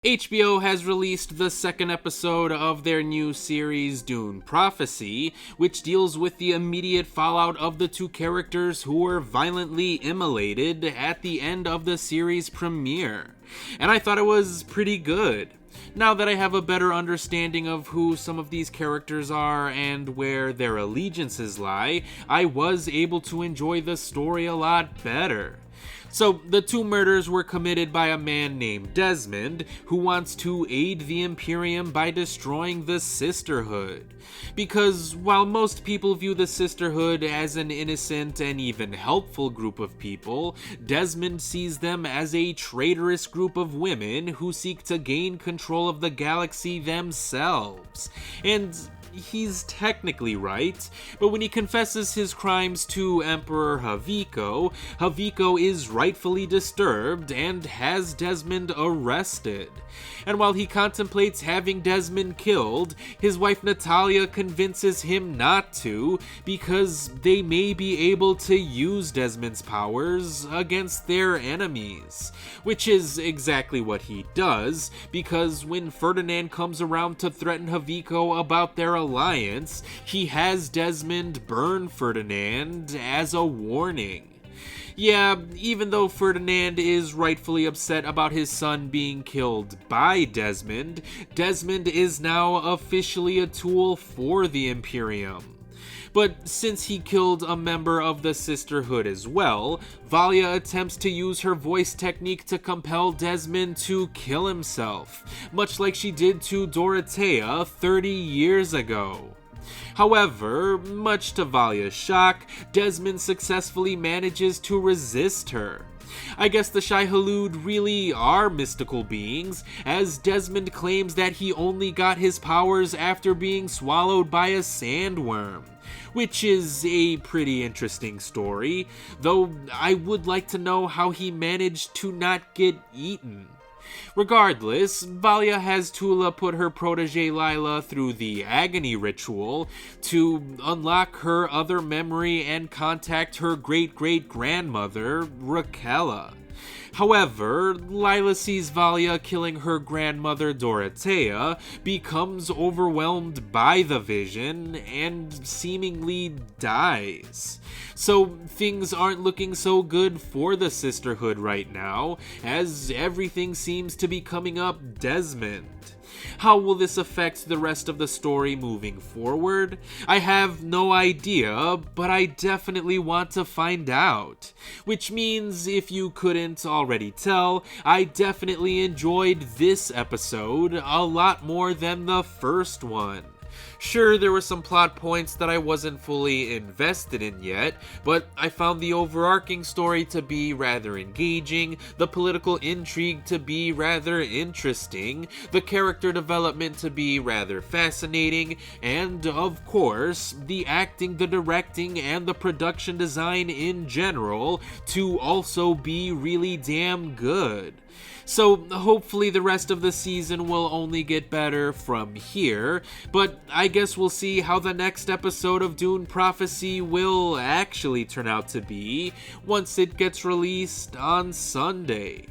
HBO has released the second episode of their new series, Dune Prophecy, which deals with the immediate fallout of the two characters who were violently immolated at the end of the series premiere. And I thought it was pretty good. Now that I have a better understanding of who some of these characters are and where their allegiances lie, I was able to enjoy the story a lot better. So, the two murders were committed by a man named Desmond, who wants to aid the Imperium by destroying the Sisterhood. Because while most people view the Sisterhood as an innocent and even helpful group of people, Desmond sees them as a traitorous group of women who seek to gain control of the galaxy themselves. And he's technically right, but when he confesses his crimes to Emperor Haviko, Haviko is rightfully disturbed and has Desmond arrested. And while he contemplates having Desmond killed, his wife Natalia convinces him not to because they may be able to use Desmond's powers against their enemies. Which is exactly what he does, because when Ferdinand comes around to threaten Haviko about their alliance, he has Desmond burn Ferdinand as a warning. Yeah, even though Ferdinand is rightfully upset about his son being killed by Desmond, Desmond is now officially a tool for the Imperium. But since he killed a member of the Sisterhood as well, Valia attempts to use her voice technique to compel Desmond to kill himself, much like she did to Dorothea 30 years ago. However, much to Valia's shock, Desmond successfully manages to resist her. I guess the Shai-Hulud really are mystical beings, as Desmond claims that he only got his powers after being swallowed by a sandworm. Which is a pretty interesting story, though I would like to know how he managed to not get eaten. Regardless, Valia has Tula put her protege Lila through the agony ritual to unlock her other memory and contact her great-great-grandmother, Raquella. However, Lila sees Valia killing her grandmother Dorothea, becomes overwhelmed by the vision, and seemingly dies. So things aren't looking so good for the Sisterhood right now, as everything seems to be coming up Desmond. How will this affect the rest of the story moving forward? I have no idea, but I definitely want to find out. Which means, if you couldn't already tell, I definitely enjoyed this episode a lot more than the first one. Sure, there were some plot points that I wasn't fully invested in yet, but I found the overarching story to be rather engaging, the political intrigue to be rather interesting, the character development to be rather fascinating, and, of course, the acting, the directing, and the production design in general to also be really damn good. So hopefully the rest of the season will only get better from here, but I guess we'll see how the next episode of Dune Prophecy will actually turn out to be once it gets released on Sunday.